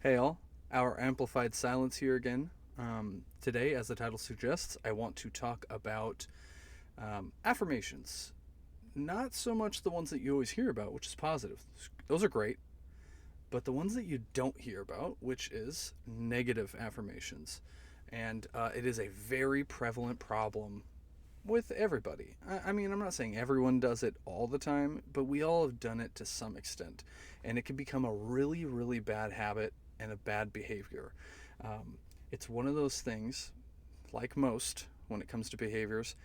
Hey all, our amplified silence here again. Today, as the title suggests, I want to talk about affirmations. Not so much the ones that you always hear about, which is positive. Those are great. But the ones that you don't hear about, which is negative affirmations. And it is a very prevalent problem with everybody. I mean, I'm not saying everyone does it all the time, but we all have done it to some extent. And it can become a really, really bad habit and a bad behavior. It's one of those things, like most when it comes to behaviors,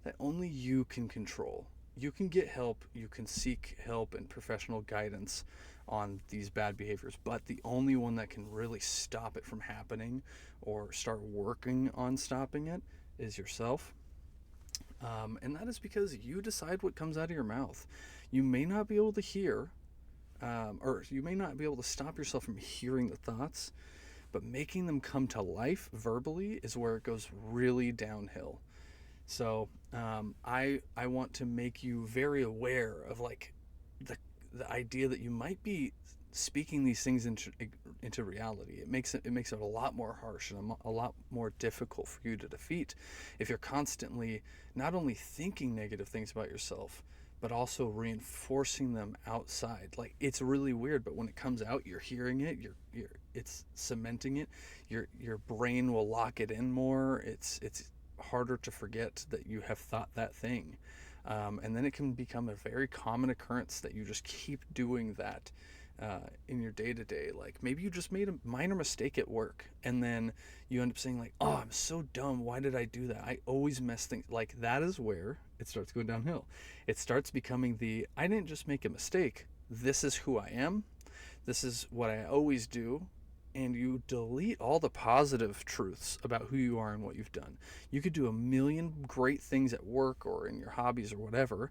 that only you can control. You can get help, you can seek help and professional guidance on these bad behaviors, but the only one that can really stop it from happening or start working on stopping it is yourself. And that is because you decide what comes out of your mouth. You may not be able to hear, or you may not be able to stop yourself from hearing the thoughts, but making them come to life verbally is where it goes really downhill. So I want to make you very aware of like the idea that you might be speaking these things into reality. It makes it a lot more harsh and a lot more difficult for you to defeat if you're constantly not only thinking negative things about yourself but also reinforcing them outside. Like, it's really weird, but when it comes out, you're hearing it, it's cementing it. Your brain will lock it in more. It's harder to forget that you have thought that thing. And then it can become a very common occurrence that you just keep doing that in your day to day. Like, maybe you just made a minor mistake at work, and then you end up saying, like, oh, I'm so dumb. Why did I do that? I always mess things. Like, that is where it starts going downhill. It starts becoming I didn't just make a mistake. This is who I am. This is what I always do. And you delete all the positive truths about who you are and what you've done. You could do a million great things at work or in your hobbies or whatever.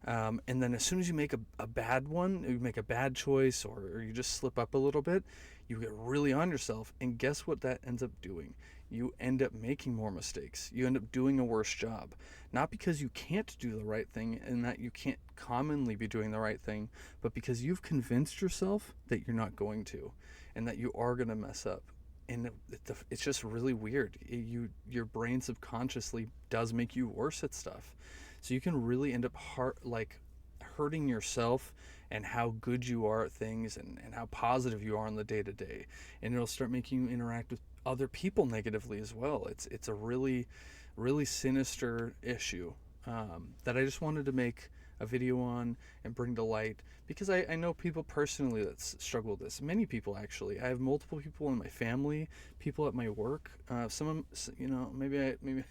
And then as soon as you make a bad one, you make a bad choice, or you just slip up a little bit, you get really on yourself. And guess what that ends up doing? You end up making more mistakes. You end up doing a worse job. Not because you can't do the right thing and that you can't commonly be doing the right thing, but because you've convinced yourself that you're not going to and that you are going to mess up. And it's just really weird. Your brain subconsciously does make you worse at stuff, so you can really end up hurting yourself and how good you are at things, and how positive you are on the day to day, and it'll start making you interact with other people negatively as well. It's a really, really sinister issue that I just wanted to make a video on and bring to light, because I know people personally that struggle with this. Many people, actually. I have multiple people in my family, people at my work. Some of them, maybe maybe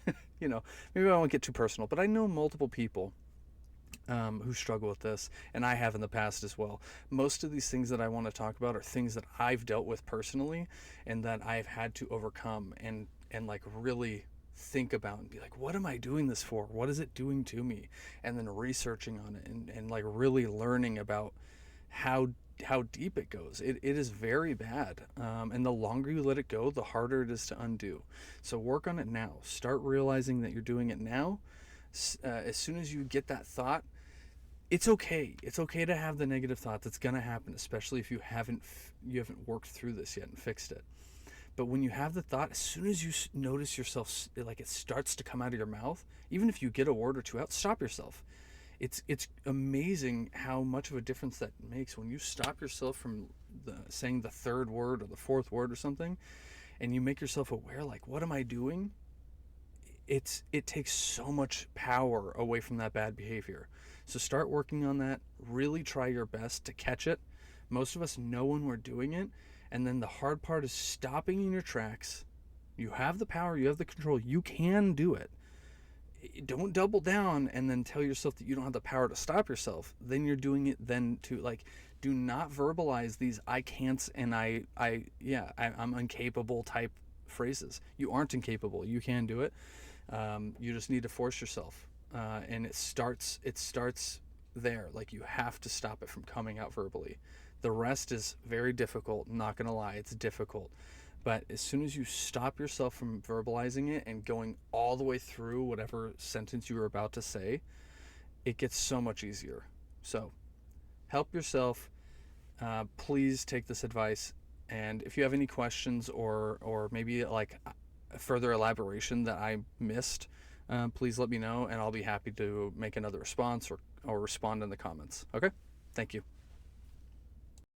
I won't get too personal, but I know multiple people who struggle with this, and I have in the past as well. Most of these things that I want to talk about are things that I've dealt with personally, and that I've had to overcome and like really think about and be like, what am I doing this for? What is it doing to me? And then researching on it, and like really learning about how deep it goes. It is very bad, and the longer you let it go, the harder it is to undo. So work on it now. Start realizing that you're doing it now. As soon as you get that thought, it's okay. It's okay to have the negative thought. That's gonna happen, especially if you haven't worked through this yet and fixed it. But when you have the thought, as soon as you notice yourself, like, it starts to come out of your mouth, even if you get a word or two out, stop yourself. It's amazing how much of a difference that makes when you stop yourself from saying the third word or the fourth word or something, and you make yourself aware, like, what am I doing? It takes so much power away from that bad behavior. So start working on that. Really try your best to catch it. Most of us know when we're doing it, and then the hard part is stopping in your tracks. You have the power, you have the control, you can do it. Don't double down and then tell yourself that you don't have the power to stop yourself. Then you're doing it then too. Like, do not verbalize these I can'ts and I'm incapable type phrases. You aren't incapable. You can do it. You just need to force yourself, and it starts there. Like, you have to stop it from coming out verbally. The rest is very difficult. Not gonna lie, it's difficult. But as soon as you stop yourself from verbalizing it and going all the way through whatever sentence you were about to say, it gets so much easier. So help yourself. Please take this advice. And if you have any questions or maybe like further elaboration that I missed, please let me know, and I'll be happy to make another response or respond in the comments. Okay? Thank you.